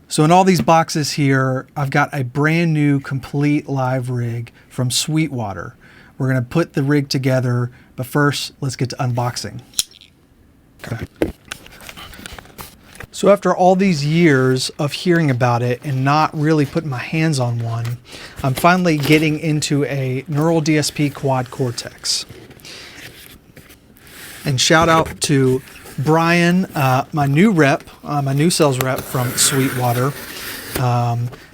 So in all these boxes here, I've got a brand new complete live rig from Sweetwater. We're going to put the rig together, but first let's get to unboxing. Okay. So after all these years of hearing about it and not really putting my hands on one, I'm finally getting into a Neural DSP Quad Cortex. And shout out to Brian, my new rep, my new sales rep from Sweetwater.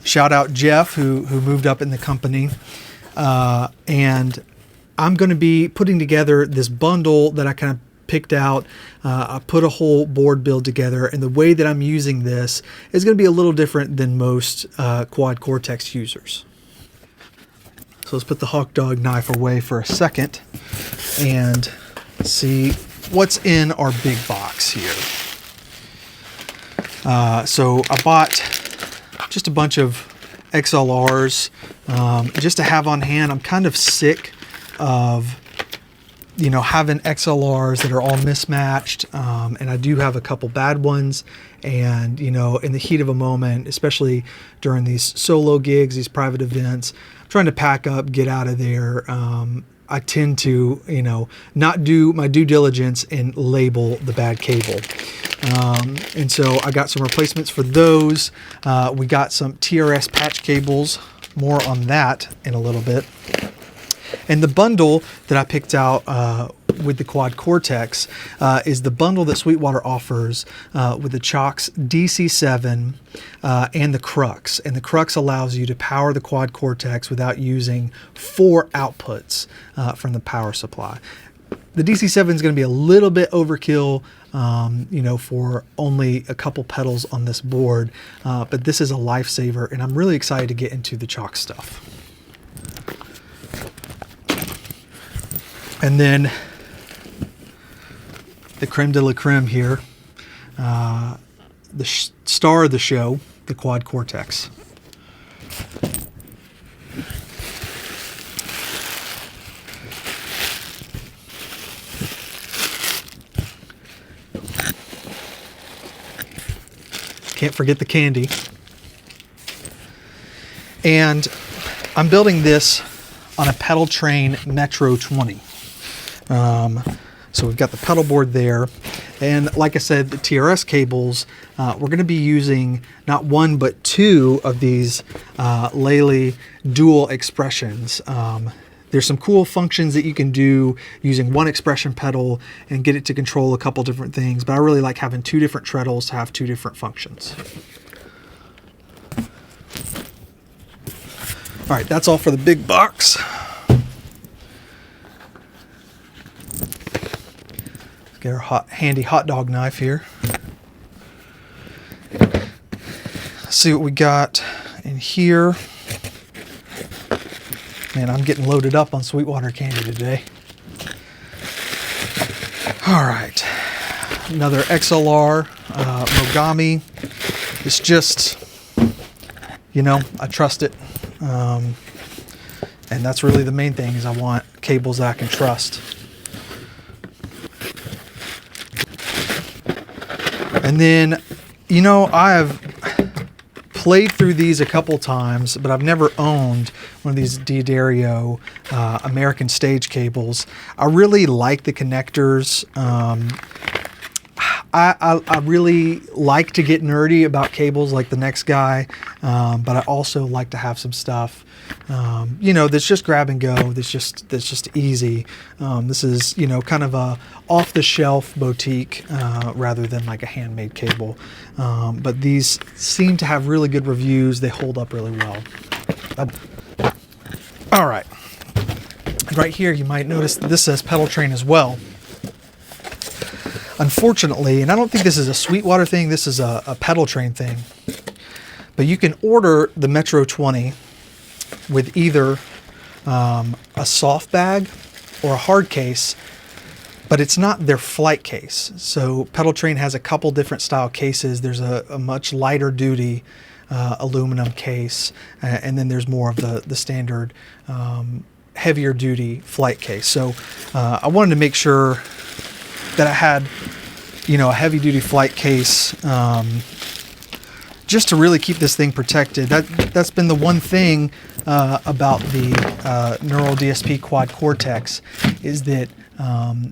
Shout out Jeff, who moved up in the company. And I'm going to be putting together this bundle that I kind of picked out. I put a whole board build together, and the way that I'm using this is going to be a little different than most Quad Cortex users. So let's put the hawk dog knife away for a second and see what's in our big box here. So I bought just a bunch of XLRs just to have on hand. I'm kind of sick of having XLRs that are all mismatched, and I do have a couple bad ones, and in the heat of a moment, especially during these solo gigs, these private events, I'm trying to pack up, get out of there. I tend to not do my due diligence and label the bad cable, and so I got some replacements for those. We got some TRS patch cables, more on that in a little bit. And the bundle that I picked out with the Quad Cortex is the bundle that Sweetwater offers with the Chox DC7 and the Crux. And the Crux allows you to power the Quad Cortex without using 4 outputs from the power supply. The DC7 is going to be a little bit overkill, for only a couple pedals on this board, but this is a lifesaver, and I'm really excited to get into the Chox stuff. And then the creme de la creme here, the star of the show, the Quad Cortex. Can't forget the candy. And I'm building this on a pedal train Metro 20. So we've got the pedal board there, and like I said, the TRS cables, we're going to be using not one but 2 of these Lely dual expressions. There's some cool functions that you can do using one expression pedal and get it to control a couple different things, but I really like having 2 different treadles to have 2 different functions. All right, that's all for the big box. Get our handy hot dog knife here. Let's see what we got in here. Man, I'm getting loaded up on Sweetwater candy today. All right, another XLR Mogami. It's just, I trust it. And that's really the main thing, is I want cables that I can trust. And then, I have played through these a couple times, but I've never owned one of these D'Addario American stage cables. I really like the connectors. I really like to get nerdy about cables like the next guy, but I also like to have some stuff, that's just grab and go. That's just easy. This is kind of a off-the-shelf boutique rather than like a handmade cable. But these seem to have really good reviews. They hold up really well. All right. Right here, you might notice that this says pedal train as well. Unfortunately, and I don't think this is a Sweetwater thing, this is a pedal train thing, but you can order the Metro 20 with either a soft bag or a hard case, but it's not their flight case. So Pedal Train has a couple different style cases. There's a much lighter duty aluminum case, and then there's more of the standard heavier duty flight case. So I wanted to make sure that I had, a heavy duty flight case just to really keep this thing protected. That's been the one thing about the Neural DSP Quad Cortex, is that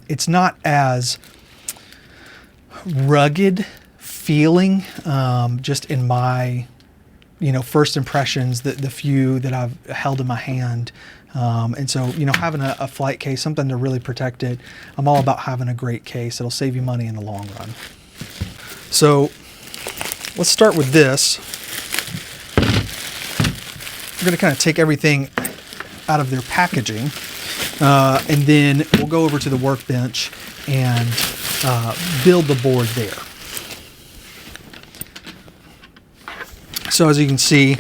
it's not as rugged feeling, just in my first impressions, the few that I've held in my hand. And so, having a flight case, something to really protect it. I'm all about having a great case. It'll save you money in the long run. So let's start with this. We're going to kind of take everything out of their packaging, and then we'll go over to the workbench and build the board there. So as you can see,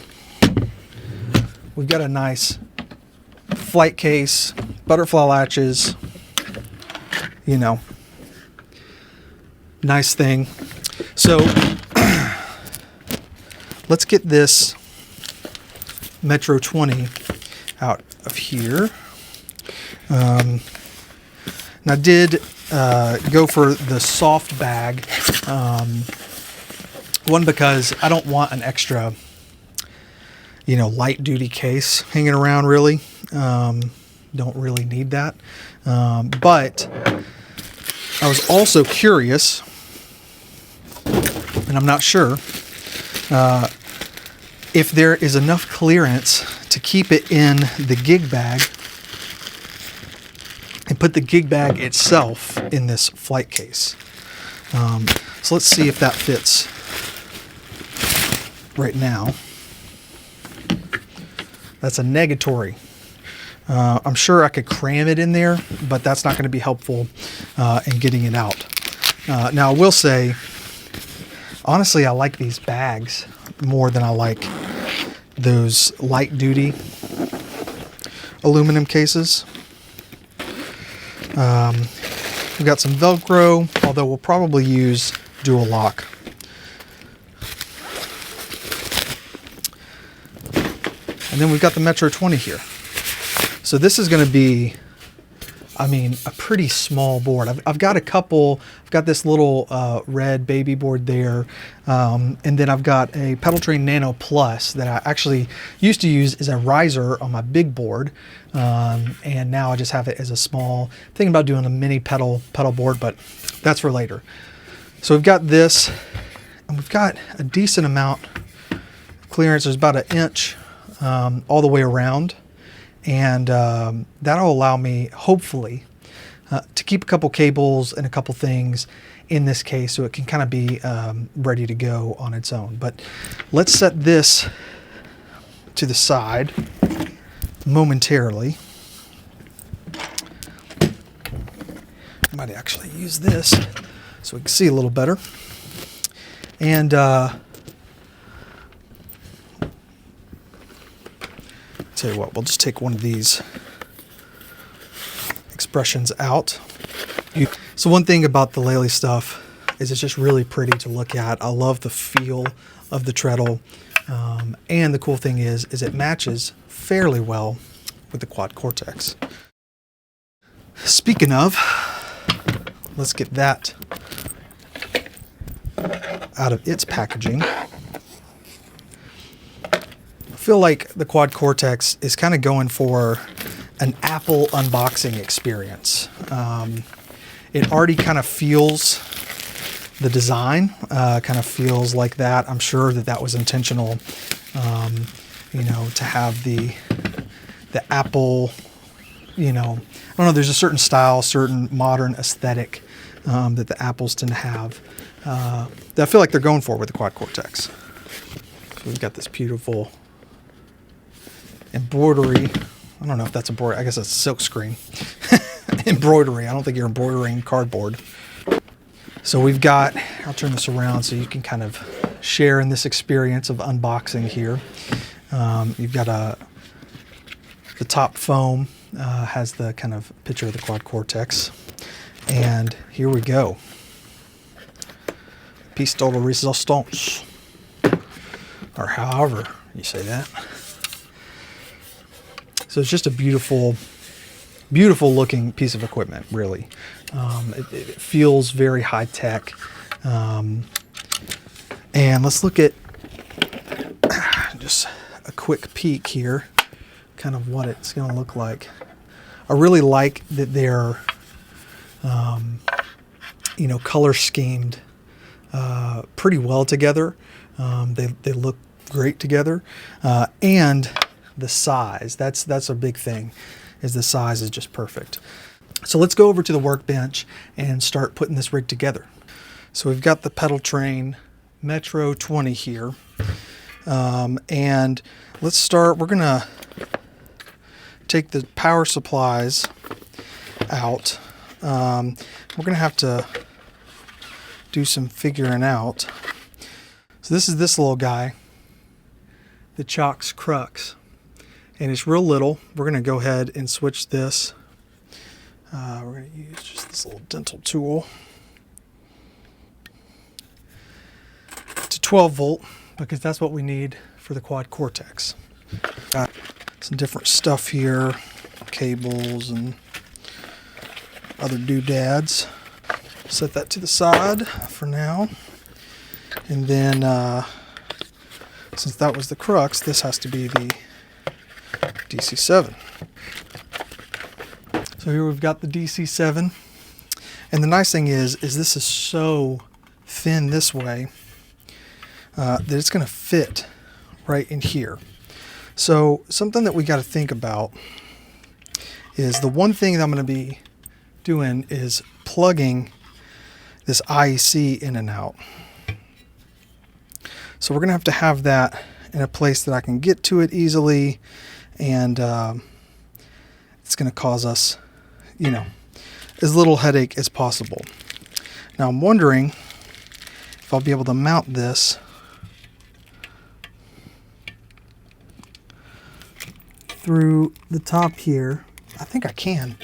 we've got a nice flight case, butterfly latches, nice thing. So let's get this Metro 20 out of here. And I did go for the soft bag. One, because I don't want an extra, light duty case hanging around really. Don't really need that. But I was also curious, and I'm not sure, if there is enough clearance to keep it in the gig bag and put the gig bag itself in this flight case. So let's see if that fits right now. That's a negatory. I'm sure I could cram it in there, but that's not going to be helpful in getting it out. Now I will say, honestly, I like these bags more than I like those light duty aluminum cases. We've got some Velcro, although we'll probably use dual lock. And then we've got the Metro 20 here. So this is going to be, a pretty small board. I've got a couple. I've got this little red baby board there, and then I've got a Pedal Train Nano Plus that I actually used to use as a riser on my big board, and now I just have it as a small. Thinking about doing a mini pedal board, but that's for later. So we've got this, and we've got a decent amount of clearance. There's about 1 inch all the way around. And that'll allow me, hopefully, to keep a couple cables and a couple things in this case so it can kind of be ready to go on its own. But let's set this to the side momentarily. I might actually use this so we can see a little better. And tell you what, we'll just take one of these expressions out. So one thing about the Lely stuff is it's just really pretty to look at. I love the feel of the treadle, and the cool thing is it matches fairly well with the Quad Cortex. Speaking of, let's get that out of its packaging. I feel like the Quad Cortex is kind of going for an Apple unboxing experience. It already kind of feels, the design kind of feels like that. I'm sure that was intentional, to have the Apple, I don't know, there's a certain style, certain modern aesthetic that the Apples tend to have that I feel like they're going for with the Quad Cortex. So we've got this beautiful embroidery. I don't know if that's embroidery. I guess it's silk screen. Embroidery. I don't think you're embroidering cardboard. So we've got, I'll turn this around so you can kind of share in this experience of unboxing here. You've got the top foam has the kind of picture of the Quad Cortex. And here we go. Pistola resistance. Or however you say that. So it's just a beautiful, beautiful looking piece of equipment, really. It feels very high tech. And let's look at just a quick peek here, kind of what it's going to look like. I really like that they're, you know, color schemed pretty well together. They look great together, and the size. That's a big thing, is the size is just perfect. So let's go over to the workbench and start putting this rig together. So we've got the pedal train Metro 20 here, and let's start. We're gonna take the power supplies out. We're gonna have to do some figuring out. So this is this little guy, the Chalk's Crux, and it's real little. We're gonna go ahead and switch this. We're gonna use just this little dental tool to 12 volt, because that's what we need for the quad Cortex. Got some different stuff here, cables and other doodads. Set that to the side for now. And then, since that was the Crux, this has to be the DC7. So here we've got the DC7. And the nice thing is this is so thin this way that it's going to fit right in here. So something that we got to think about is, the one thing that I'm going to be doing is plugging this IEC in and out. So we're going to have that in a place that I can get to it easily, and it's going to cause us, you know, as little headache as possible. Now I'm wondering if I'll be able to mount this through the top here. I think I can,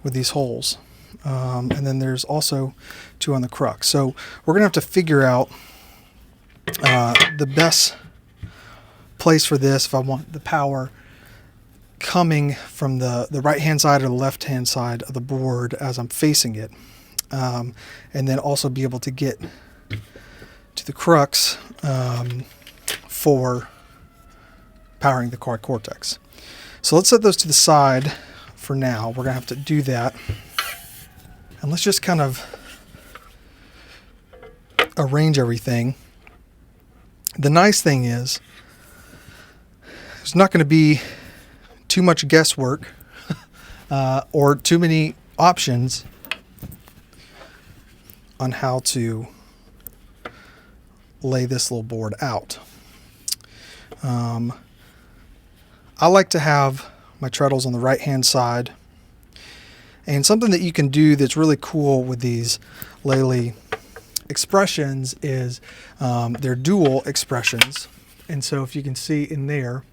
with these holes. And then there's also two on the Crux. So we're going to have to figure out the best place for this, if I want the power coming from the right hand side or the left hand side of the board as I'm facing it. And then also be able to get to the Crux for powering the quad Cortex. So let's set those to the side for now. We're going to have to do that. And let's just kind of arrange everything. The nice thing is, there's not going to be too much guesswork or too many options on how to lay this little board out. I like to have my treadles on the right hand side. And something that you can do that's really cool with these Lely expressions is they're dual expressions. And so if you can see in there,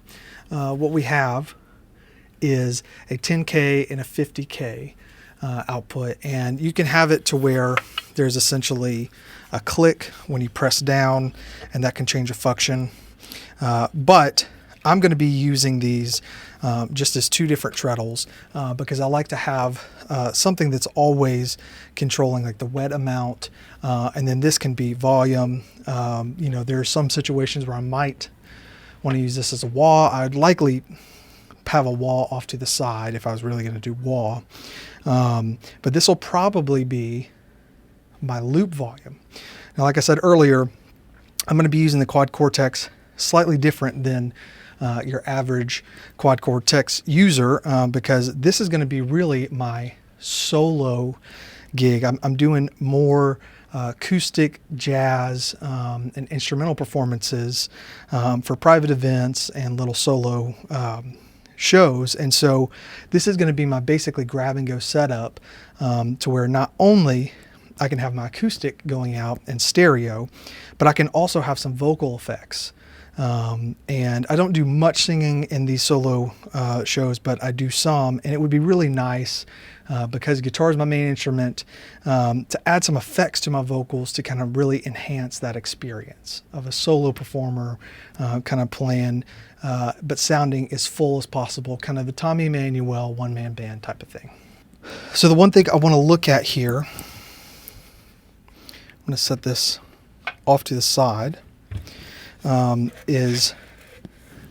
what we have is a 10K and a 50K output. And you can have it to where there's essentially a click when you press down, and that can change a function. But I'm going to be using these just as two different treadles because I like to have something that's always controlling, like the wet amount, and then this can be volume. You know, there are some situations where I might want to use this as a wah. I'd likely have a wah off to the side if I was really going to do wah. But this will probably be my loop volume. Now, like I said earlier, I'm going to be using the quad Cortex slightly different than your average quad Cortex user because this is going to be really my solo gig. I'm doing more acoustic jazz and instrumental performances for private events and little solo shows. And so this is going to be my basically grab and go setup to where not only I can have my acoustic going out and stereo, but I can also have some vocal effects. And I don't do much singing in these solo shows, but I do some, and it would be really nice because guitar is my main instrument to add some effects to my vocals to kind of really enhance that experience of a solo performer kind of playing, but sounding as full as possible, kind of the Tommy Emmanuel one-man band type of thing. So the one thing I want to look at here, I'm going to set this off to the side. is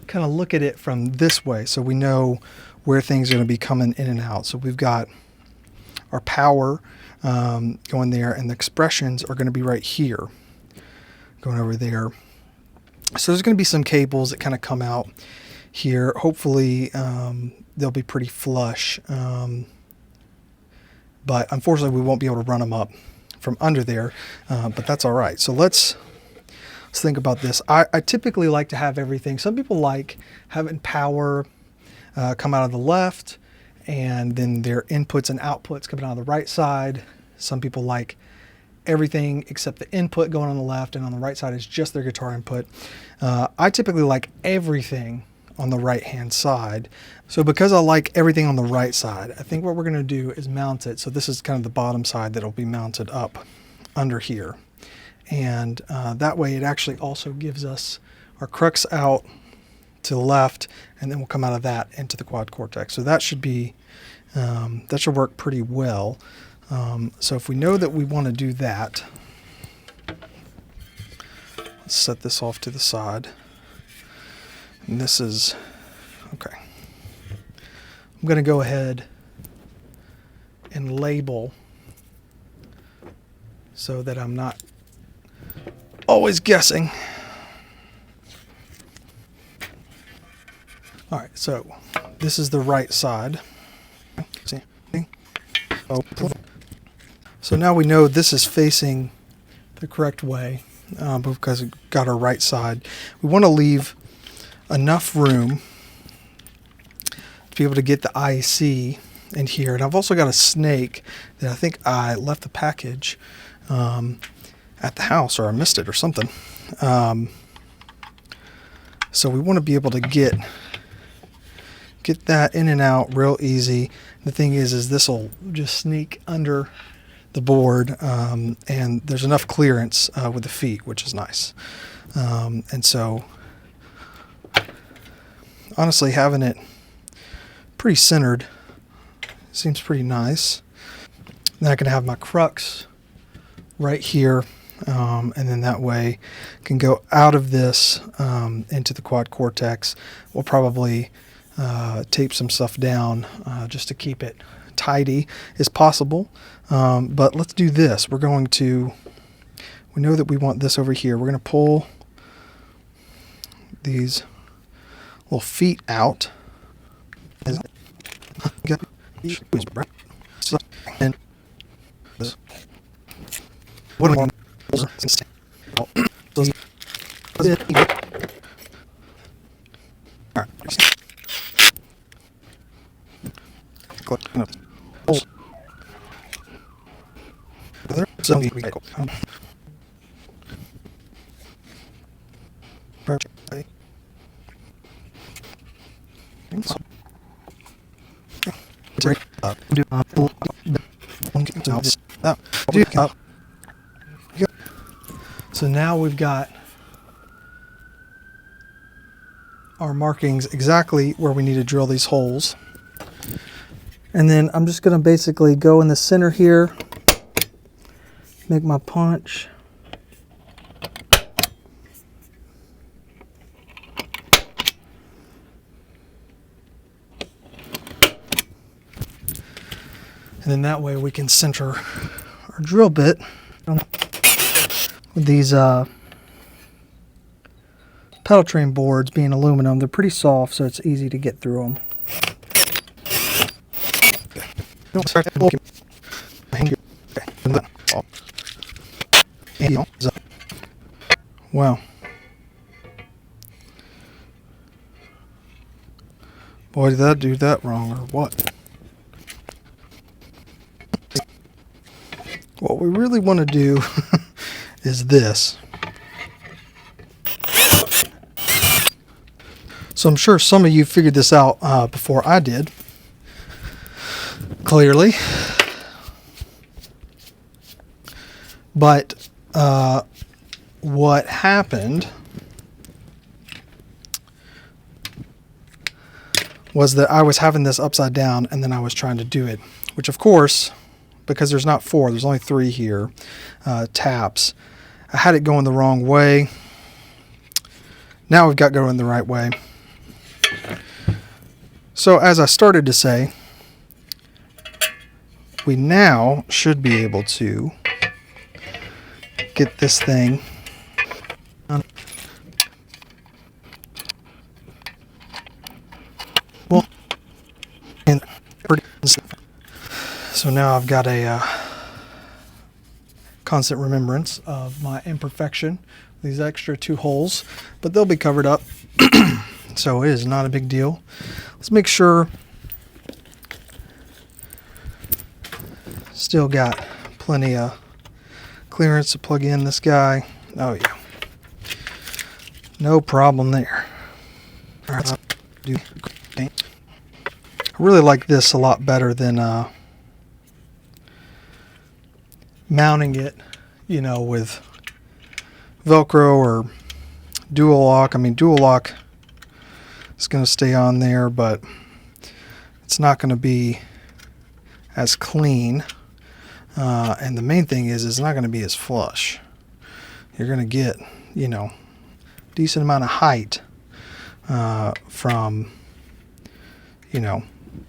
kind of look at it from this way, so we know where things are going to be coming in and out. So we've got our power going there, and the expressions are going to be right here, going over there. So there's going to be some cables that kind of come out here. Hopefully they'll be pretty flush, but unfortunately we won't be able to run them up from under there, but that's all right. So let's think about this. I typically like to have everything. Some people like having power come out of the left, and then their inputs and outputs coming out of the right side. Some people like everything except the input going on the left, and on the right side is just their guitar input. I typically like everything on the right hand side. So because I like everything on the right side, I think what we're going to do is mount it. So this is kind of the bottom side that'll be mounted up under here. And that way it actually also gives us our crux out to the left, and then we'll come out of that into the quad cortex. So that should be, that should work pretty well. So if we know that we want to do that, let's set this off to the side. And this is, okay. I'm going to go ahead and label so that I'm not always guessing. All right, so this is the right side. See? So now we know this is facing the correct way because we got our right side. We want to leave enough room to be able to get the IC in here. And I've also got a snake that I think I left the package at the house, or I missed it or something. So we want to be able to get that in and out real easy. The thing is this will just sneak under the board, and there's enough clearance with the feet, which is nice. And so honestly, having it pretty centered seems pretty nice. Then I can have my crux right here, and then that way I can go out of this into the quad cortex. We'll probably tape some stuff down just to keep it tidy as possible. But let's do this. We're going to, we know that we want this over here. We're going to pull these little feet out. And what I want So now we've got our markings exactly where we need to drill these holes. And then I'm just going to basically go in the center here, make my punch. And then that way we can center our drill bit with these pedal train boards being aluminum. They're pretty soft, so it's easy to get through them. Wow. Boy, did I do that wrong or what? What we really want to do is this. So I'm sure some of you figured this out before I did. Clearly. But what happened was that I was having this upside down and then I was trying to do it, which of course, because there's not 4, there's only 3 here, taps. I had it going the wrong way. Now we've got going the right way. So as I started to say, we now should be able to get this thing so now I've got a constant remembrance of my imperfection, these extra 2 holes, but they'll be covered up. So it is not a big deal. Let's make sure. Still got plenty of clearance to plug in this guy. Oh yeah, no problem there. All right, I really like this a lot better than mounting it, you know, with Velcro or dual lock. I mean, dual lock is going to stay on there, but it's not going to be as clean. And the main thing is it's not going to be as flush. You're going to get, you know, decent amount of height from, you know,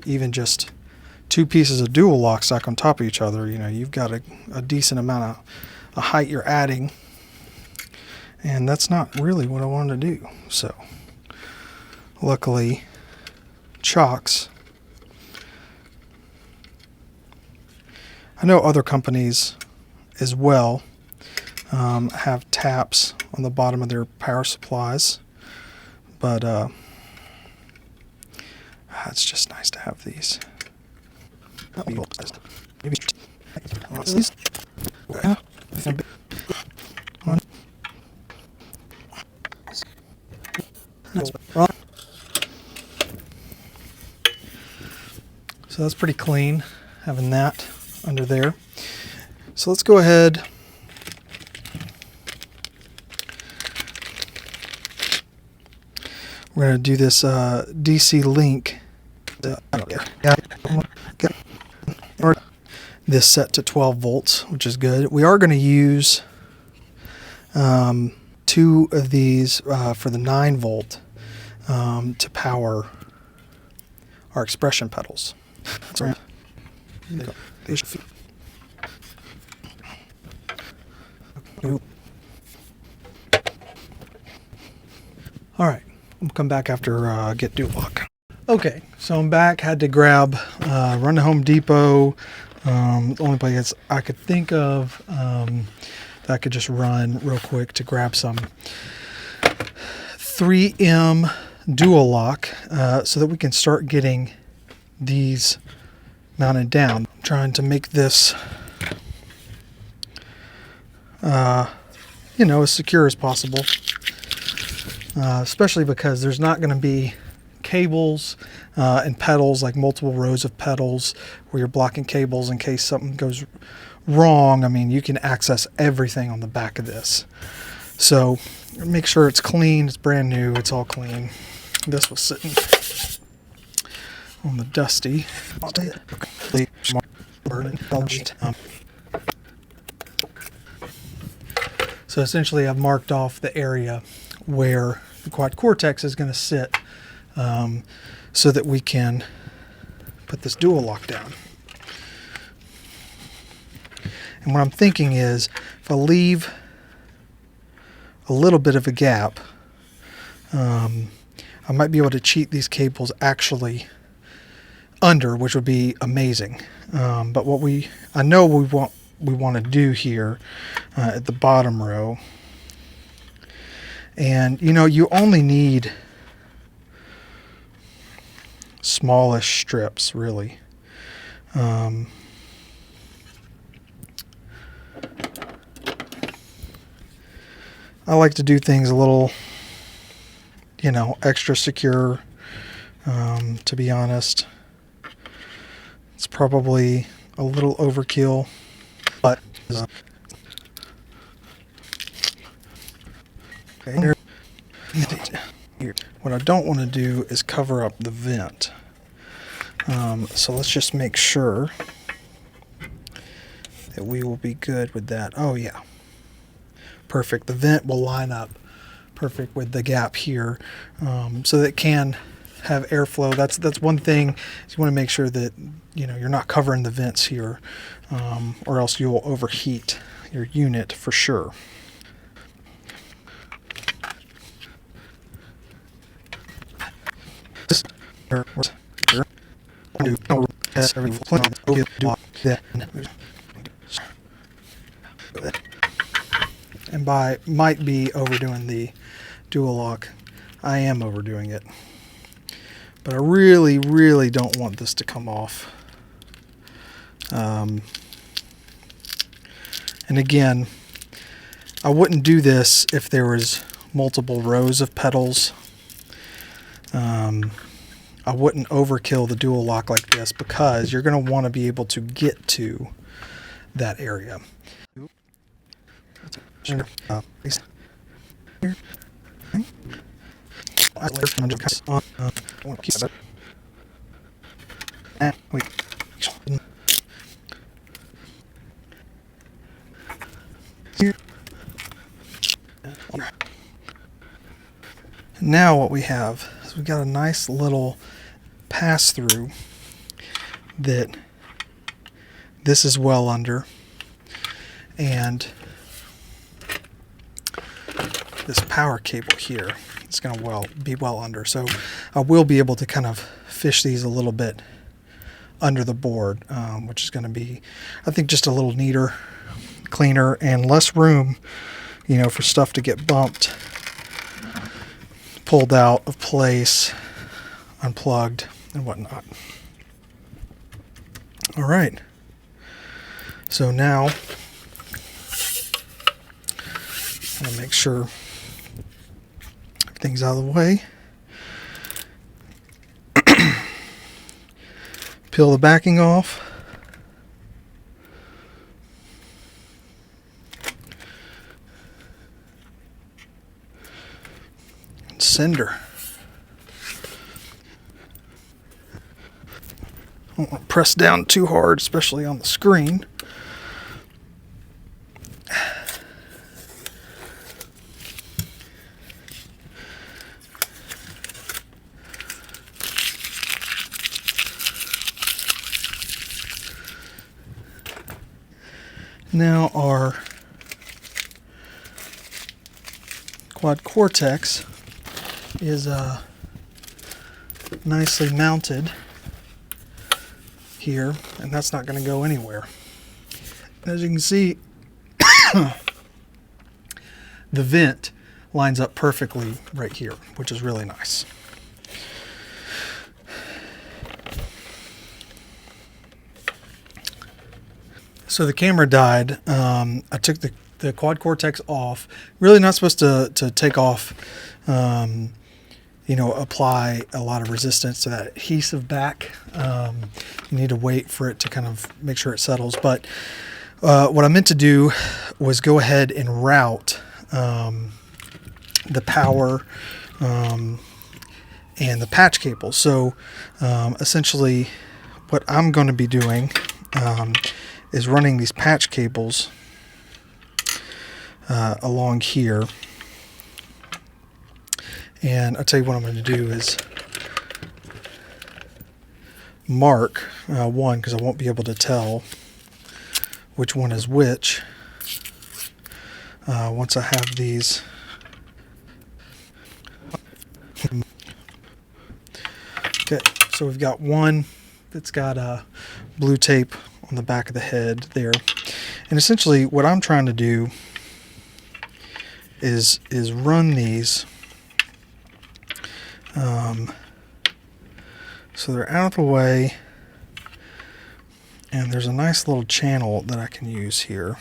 even just 2 pieces of dual lock stacked on top of each other. You know, you've got a decent amount of height you're adding, and that's not really what I wanted to do. So luckily chocks, I know other companies as well have taps on the bottom of their power supplies, but it's just nice to have these. So that's pretty clean, having that under there. So let's go ahead. We're going to do this DC link. This set to 12 volts, which is good. We are going to use 2 of these for the 9 volt to power our expression pedals. Sorry. All right, we'll come back after get dual lock. Okay, so I'm back. Had to grab, run to Home Depot. The only place I could think of that I could just run real quick to grab some 3M dual lock so that we can start getting these mounted down. I'm trying to make this, you know, as secure as possible, especially because there's not going to be cables and pedals, like multiple rows of pedals where you're blocking cables in case something goes wrong. I mean, you can access everything on the back of this. So make sure it's clean, it's brand new, it's all clean. This was sitting on the dusty. So essentially I've marked off the area where the quad Cortex is going to sit so that we can put this dual lock down. And what I'm thinking is if I leave a little bit of a gap, I might be able to cheat these cables actually under, which would be amazing. But what I know we want to do here at the bottom row, and you know, you only need smallish strips really. I like to do things a little, you know, extra secure. To be honest, it's probably a little overkill, but what I don't want to do is cover up the vent. So let's just make sure that we will be good with that. Oh yeah, perfect. The vent will line up perfect with the gap here, so that it can have airflow. That's one thing. You want to make sure that you're not covering the vents here, or else you'll overheat your unit for sure. And by might be overdoing the dual lock, I am overdoing it. But I really, really don't want this to come off. And again, I wouldn't do this if there was multiple rows of pedals. I wouldn't overkill the dual lock like this, because you're going to want to be able to get to that area. Now what we have is we've got a nice little pass through that this is well under, and this power cable here is going to be well under. So I will be able to kind of fish these a little bit under the board, which is going to be, I think, just a little neater, cleaner, and less room, for stuff to get bumped, pulled out of place, unplugged, and whatnot. All right. So now I'm going to make sure everything's out of the way. Peel the backing off. And cinder. Don't want to press down too hard, especially on the screen. Now our quad Cortex is nicely mounted here, and that's not going to go anywhere. As you can see, the vent lines up perfectly right here, which is really nice. So the camera died. I took the quad Cortex off. Really not supposed to take off, apply a lot of resistance to that adhesive back. You need to wait for it to kind of make sure it settles. But what I meant to do was go ahead and route the power and the patch cable. So essentially what I'm going to be doing is running these patch cables along here. And I'll tell you what I'm going to do is mark one, because I won't be able to tell which one is which once I have these. Okay, so we've got one that's got blue tape on the back of the head there, and essentially what I'm trying to do is run these so they're out of the way, and there's a nice little channel that I can use here.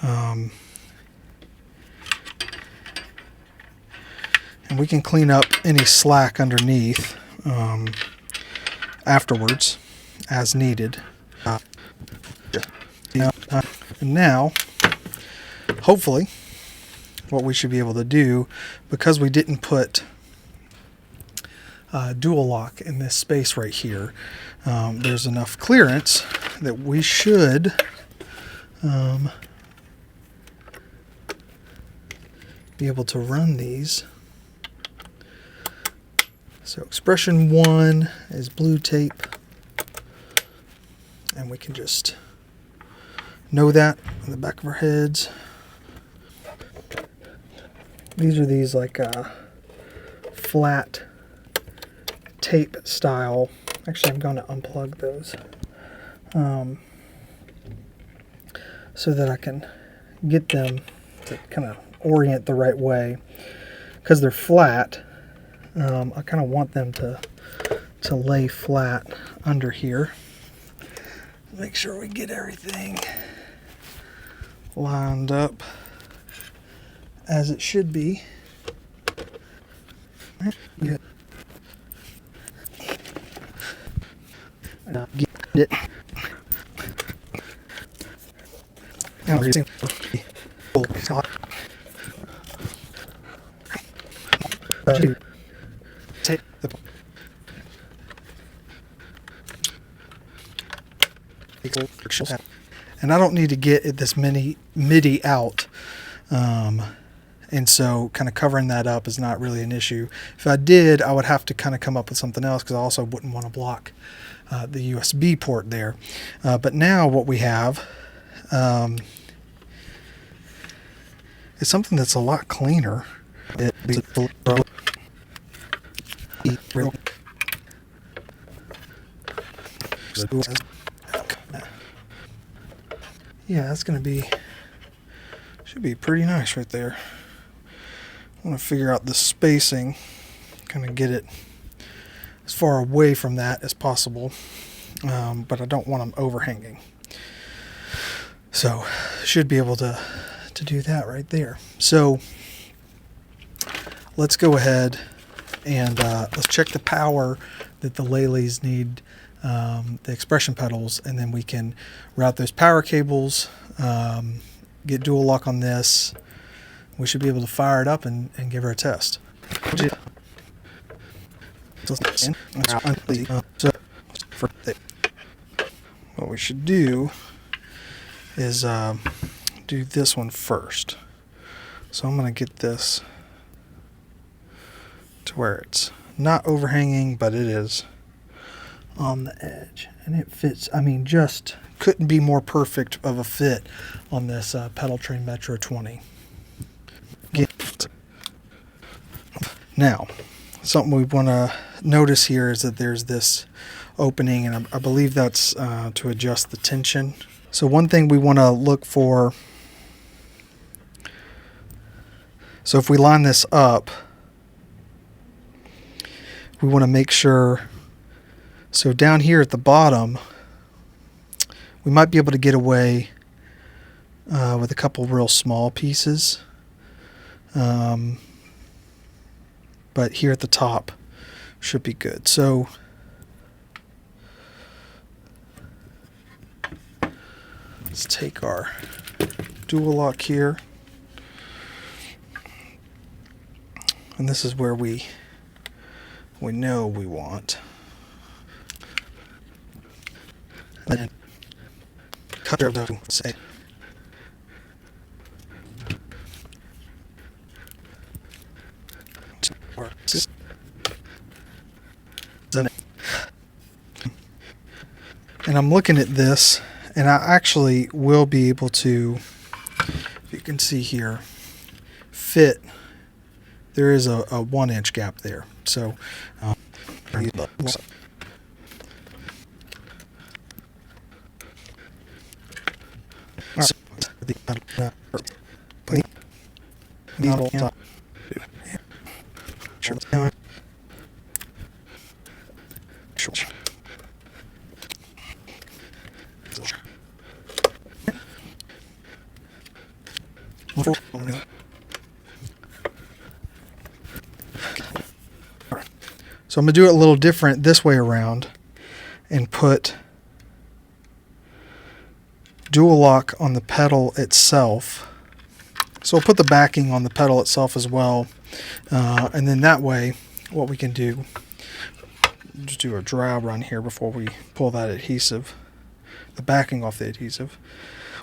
And we can clean up any slack underneath afterwards as needed. And now, hopefully, what we should be able to do, because we didn't put dual lock in this space right here, there's enough clearance that we be able to run these. So expression 1 is blue tape, and we can just know that in the back of our heads. These are these like flat tape style. Actually, I'm going to unplug those so that I can get them to kind of orient the right way. Because they're flat, I kind of want them to lay flat under here. Make sure we get everything lined up as it should be. Yeah. Get it. Take the and I don't need to get this MIDI out, and so kind of covering that up is not really an issue. If I did, I would have to kind of come up with something else, because I also wouldn't want to block the USB port there. But now what we have is something that's a lot cleaner. Yeah, that's going to be, should be pretty nice right there. I want to figure out the spacing, kind of get it as far away from that as possible, but I don't want them overhanging. So should be able to do that right there. So let's go ahead and let's check the power that the Lely's need, the expression pedals, and then we can route those power cables, get dual lock on this. We should be able to fire it up and give her a test. What we should do is do this one first. So I'm going to get this to where it's not overhanging, but it is on the edge, and it fits. I mean, just couldn't be more perfect of a fit on this Pedal Train Metro 20. Now, something we want to notice here is that there's this opening, and I believe that's to adjust the tension. So one thing we want to look for, so if we line this up, we want to make sure, so down here at the bottom, we might be able to get away with a couple real small pieces. But here at the top should be good. So let's take our dual lock here, and this is where we know we want. And then cut those, say. And I'm looking at this, and I actually will be able to, if you can see here, fit. There is a 1 inch gap there. So So I'm going to do it a little different this way around and put dual lock on the pedal itself. So I'll put the backing on the pedal itself as well. And then that way, what we can do, just do a dry run here before we pull that adhesive, the backing off the adhesive.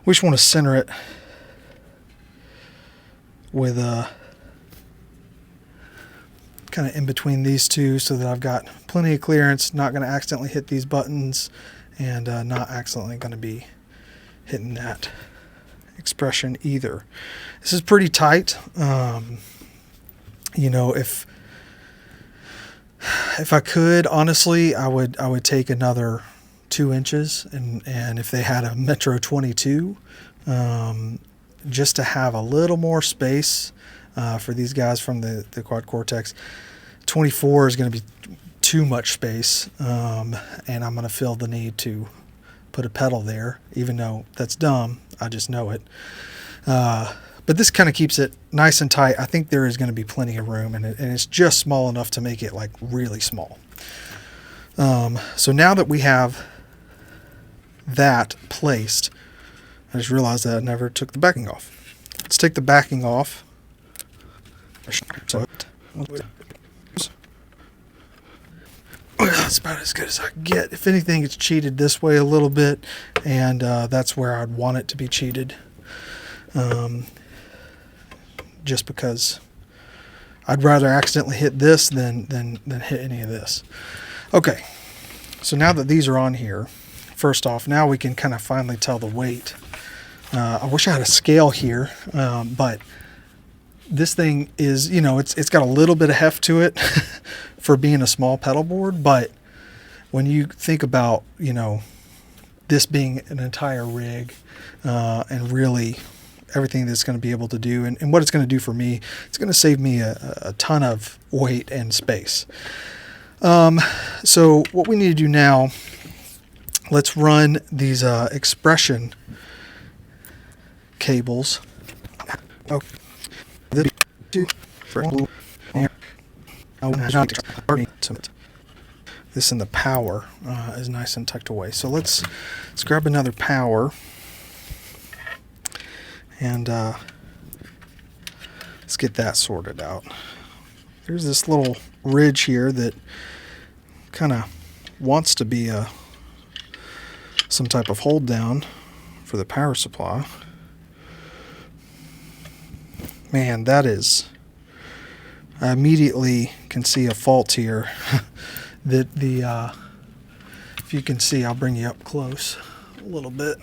We just want to center it with kind of in between these two so that I've got plenty of clearance, not going to accidentally hit these buttons, and not accidentally going to be hitting that expression either. This is pretty tight. You know, if I could, honestly, I would take another 2 inches, and if they had a Metro 22, just to have a little more space for these guys from the Quad Cortex. 24 is going to be too much space, and I'm going to feel the need to put a pedal there, even though that's dumb. I just know it. But this kind of keeps it nice and tight. I think there is going to be plenty of room, and it's just small enough to make it like really small. So now that we have that placed, I just realized that I never took the backing off. Let's take the backing off. That's about as good as I can get. If anything, it's cheated this way a little bit, and that's where I'd want it to be cheated. Just because I'd rather accidentally hit this than hit any of this. Okay, so now that these are on here, first off, now we can kind of finally tell the weight. I wish I had a scale here, but this thing is, you know, it's got a little bit of heft to it for being a small pedal board, but when you think about, you know, this being an entire rig, and really everything that's going to be able to do, and what it's going to do for me, it's going to save me a ton of weight and space. So what we need to do now, let's run these expression cables. Okay. This in the power is nice and tucked away. So let's grab another power, and let's get that sorted out. There's this little ridge here that kind of wants to be some type of hold down for the power supply. Man, that is, I immediately can see a fault here. That if you can see, I'll bring you up close a little bit.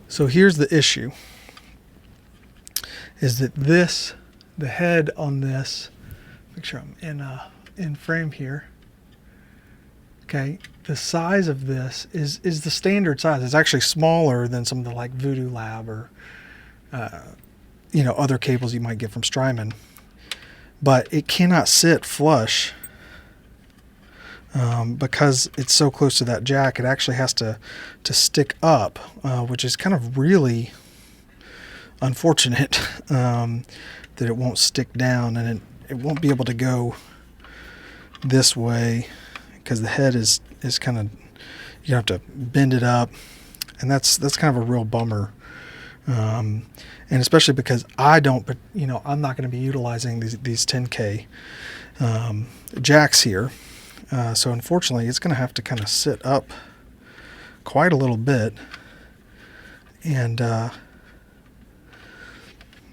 So here's the issue, is that the head on this, make sure I'm in frame here. Okay, the size of this is the standard size. It's actually smaller than some of the like Voodoo Lab or you know, other cables you might get from Strymon, but it cannot sit flush because it's so close to that jack. It actually has to stick up, which is kind of really unfortunate, that it won't stick down, and it won't be able to go this way because the head is kind of, you have to bend it up, and that's kind of a real bummer. And especially because I'm not going to be utilizing these 10K jacks here. So unfortunately, it's going to have to kind of sit up quite a little bit. And,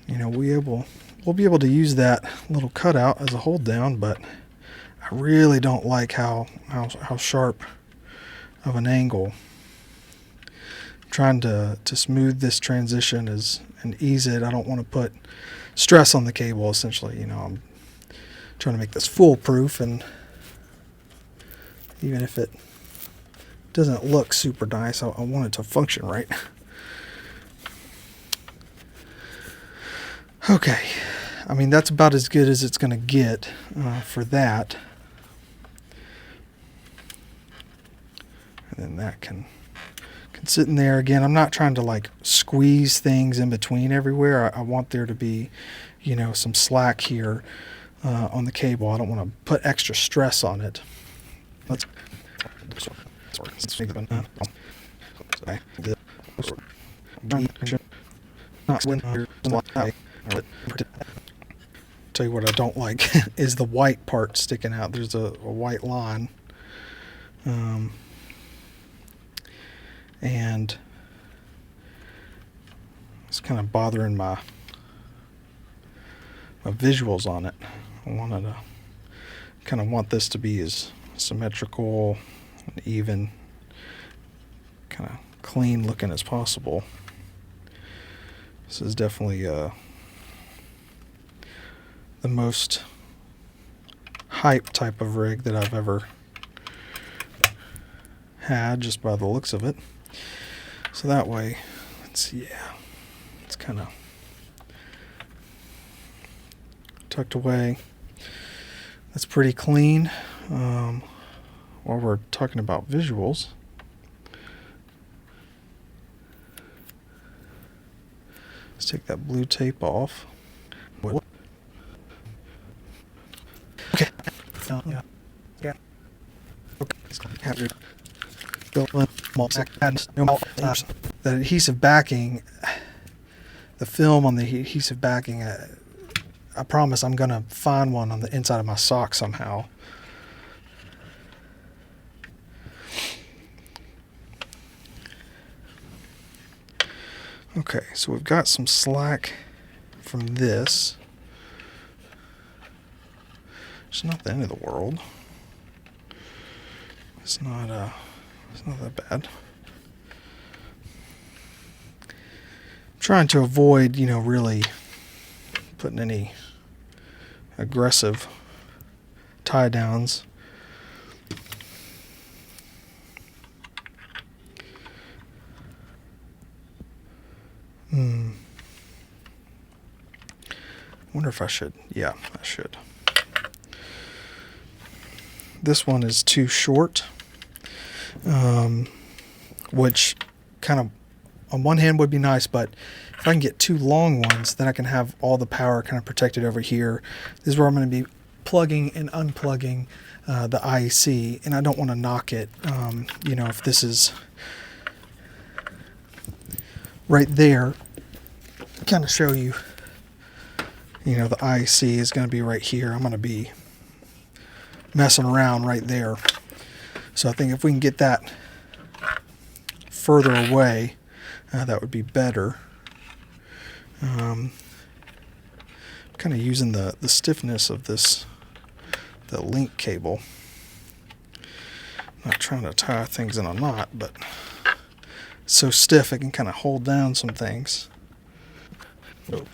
we'll be able to use that little cutout as a hold down, but I really don't like how sharp of an angle. I'm trying to smooth this transition and ease it. I don't want to put stress on the cable, essentially. I'm trying to make this foolproof, and even if it doesn't look super nice, I want it to function right. Okay, I mean, that's about as good as it's going to get for that. And then that can sit in there. Again, I'm not trying to like squeeze things in between everywhere. I want there to be, some slack here on the cable. I don't want to put extra stress on it. Let's tell you what I don't like is the white part sticking out. There's a white line. And it's kind of bothering my visuals on it. I wanted to kind of want this to be as symmetrical and even, kind of clean looking as possible. This is definitely the most hype type of rig that I've ever had, just by the looks of it. So that way, it's kind of tucked away. That's pretty clean. While we're talking about visuals, let's take that blue tape off. Okay. Yeah. Okay. The adhesive backing, the film on the adhesive backing, I promise I'm going to find one on the inside of my sock somehow. Okay, so we've got some slack from this. It's not the end of the world. It's not that bad. I'm trying to avoid, really putting any aggressive tie downs. Wonder if I should. Yeah, I should. This one is too short, which kind of on one hand would be nice, but if I can get two long ones, then I can have all the power kind of protected over here. This is where I'm going to be plugging and unplugging the IEC, and I don't want to knock it. If this is right there, kind of show you, the IEC is going to be right here. I'm going to be messing around right there. So I think if we can get that further away, that would be better. Kind of using the stiffness of the link cable. Not trying to tie things in a knot, but it's so stiff it can kind of hold down some things. It's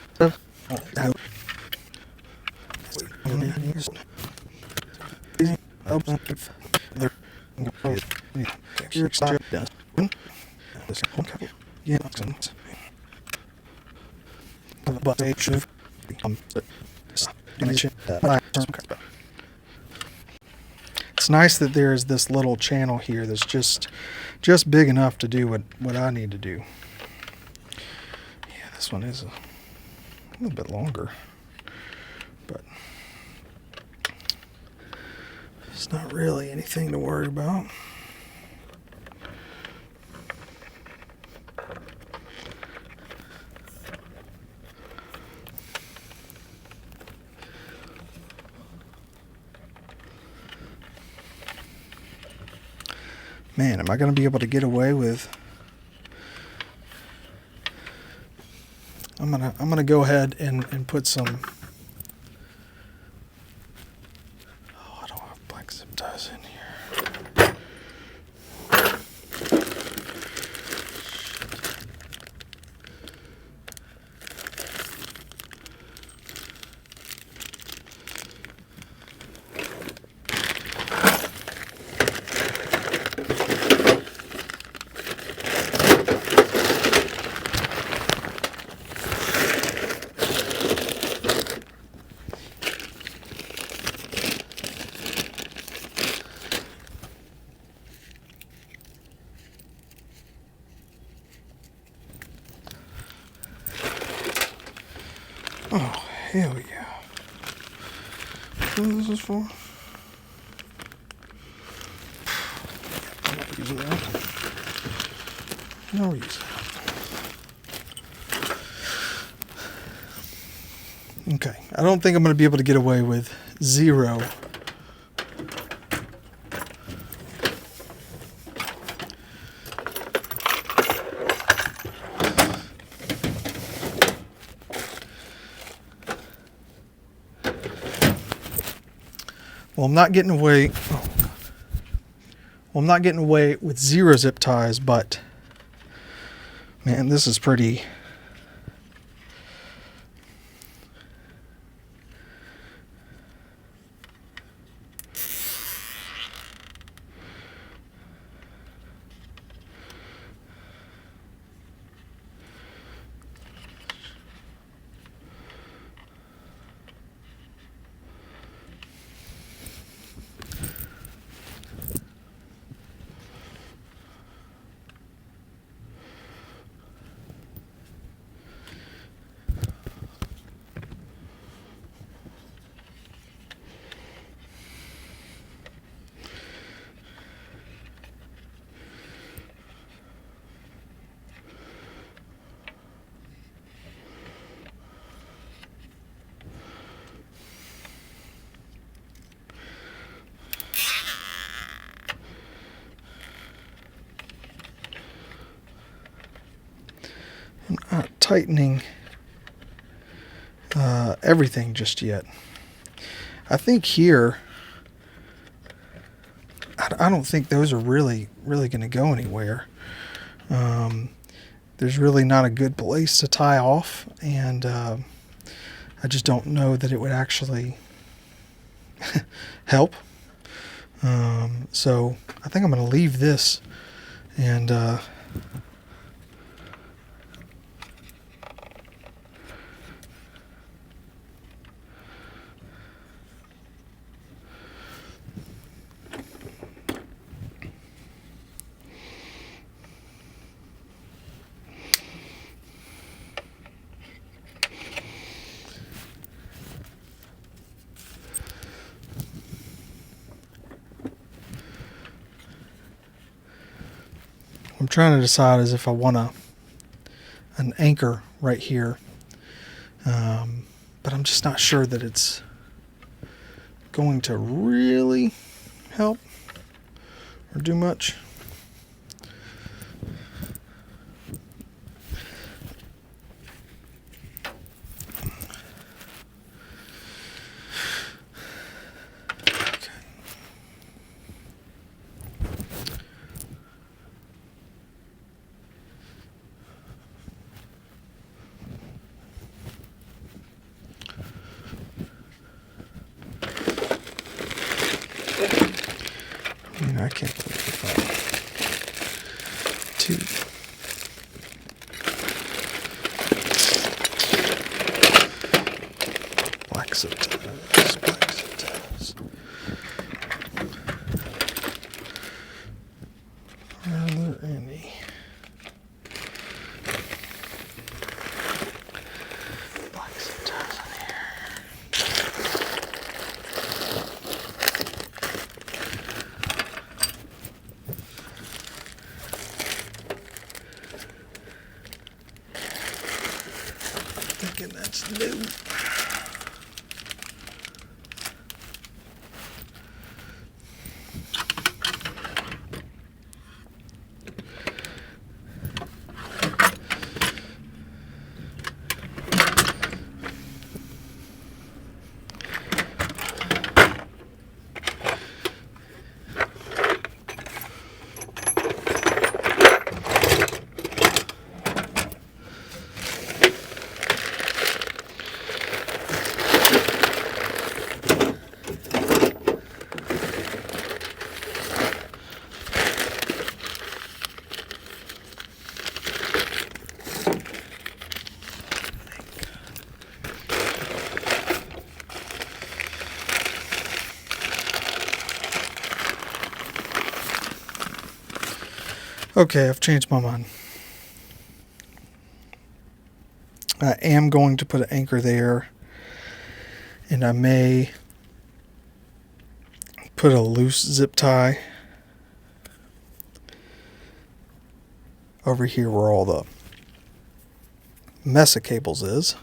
nice that there is this little channel here that's just big enough to do what I need to do. Yeah, this one is a little bit longer, but it's not really anything to worry about. Man, am I going to be able to get away with... I'm gonna go ahead and put some... Oh, I don't have black zip ties in here. Oh, hell yeah. What is this for? I'm not using that. No use. Okay, I don't think I'm going to be able to get away with 0. Well, I'm not getting away. Oh, well, I'm not getting away with 0 zip ties, but man, this is pretty. I'm not tightening everything just yet. I think here, I don't think those are really going to go anywhere. There's really not a good place to tie off, and I just don't know that it would actually help. So I think I'm going to leave this and I'm trying to decide as if I want an anchor right here, but I'm just not sure that it's going to really help or do much. I can't believe if black zip ties, black zip ties. Are there any? Black zip ties in here. Thinking that's new. Okay, I've changed my mind. I am going to put an anchor there, and I may put a loose zip tie over here where all the mess of cables is.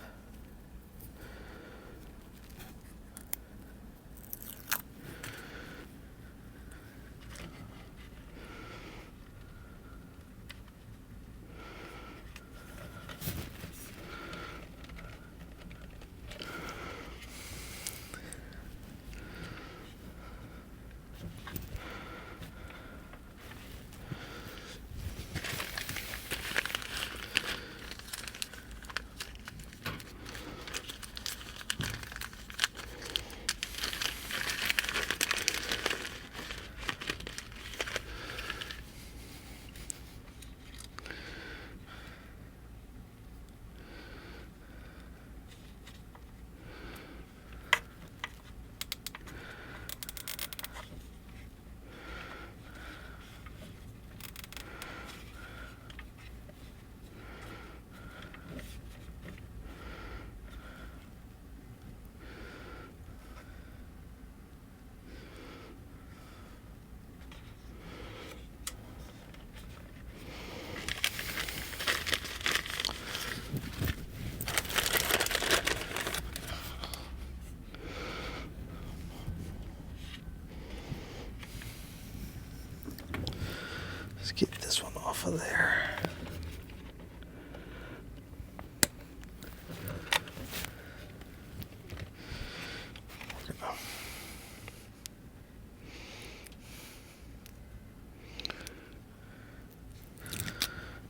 off of there.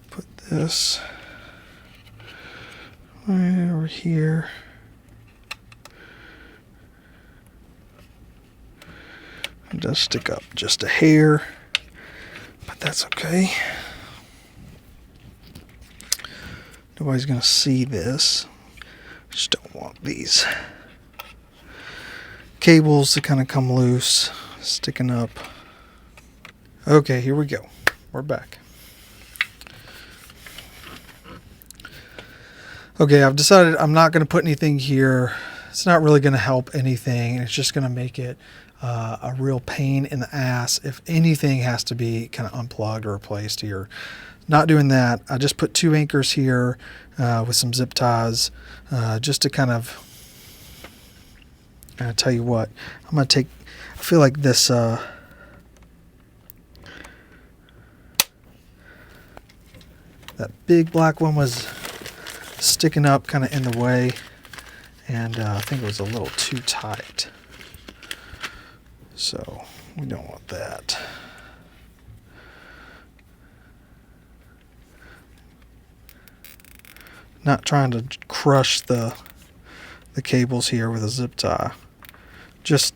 Put this right over here. It does stick up just a hair, but that's okay. Nobody's gonna see this. Just don't want these cables to kind of come loose, sticking up. Okay, here we go. We're back. Okay, I've decided I'm not going to put anything here. It's not really going to help anything. It's just going to make it a real pain in the ass if anything has to be kind of unplugged or replaced here. Not doing that. I just put 2 anchors here with some zip ties just to kind of, I'll tell you what, I'm going to take, I feel like this, that big black one was sticking up kind of in the way, and I think it was a little too tight. So we don't want that. Not trying to crush the cables here with a zip tie. Just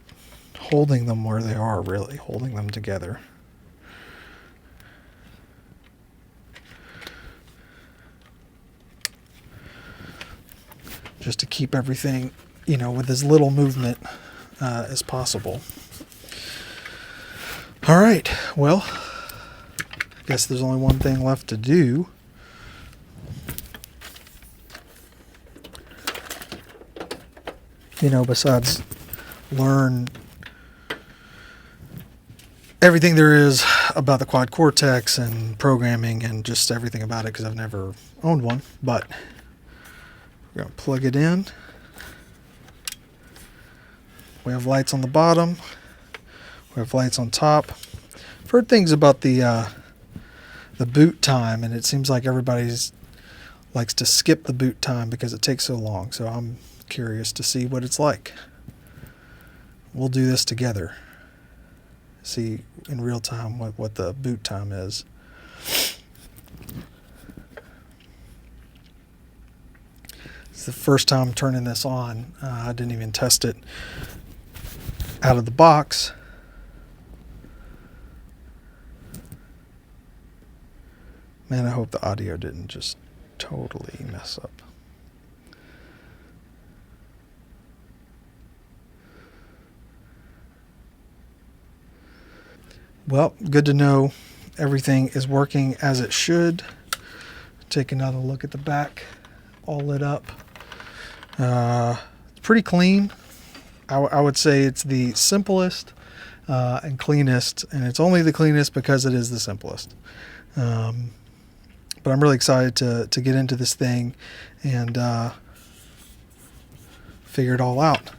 holding them where they are, really. Holding them together. Just to keep everything, you know, with as little movement as possible. All right, well, I guess there's only one thing left to do. You know, besides learn everything there is about the quad Cortex and programming and just everything about it, because I've never owned one. But we're going to plug it in. We have lights on the bottom. We have lights on top. I've heard things about the boot time, and it seems like everybody likes to skip the boot time because it takes so long. So I'm curious to see what it's like. We'll do this together. See in real time what the boot time is. It's the first time turning this on. I didn't even test it out of the box. Man, I hope the audio didn't just totally mess up. Well, good to know everything is working as it should. Take another look at the back, all lit up. Pretty clean. I would say it's the simplest and cleanest, and it's only the cleanest because it is the simplest. But I'm really excited to get into this thing and figure it all out.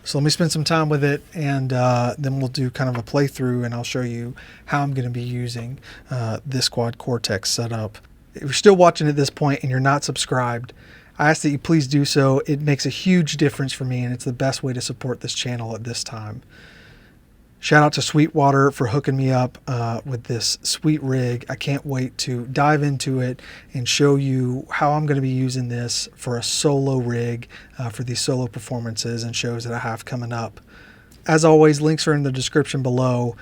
So let me spend some time with it, and then we'll do kind of a playthrough, and I'll show you how I'm going to be using this quad Cortex setup. If you're still watching at this point and you're not subscribed, I ask that you please do so. It makes a huge difference for me, and it's the best way to support this channel at this time. Shout out to Sweetwater for hooking me up with this sweet rig. I can't wait to dive into it and show you how I'm going to be using this for a solo rig for these solo performances and shows that I have coming up. As always, links are in the description below.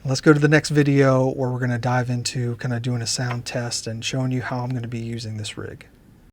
Let's go to the next video where we're going to dive into kind of doing a sound test and showing you how I'm going to be using this rig.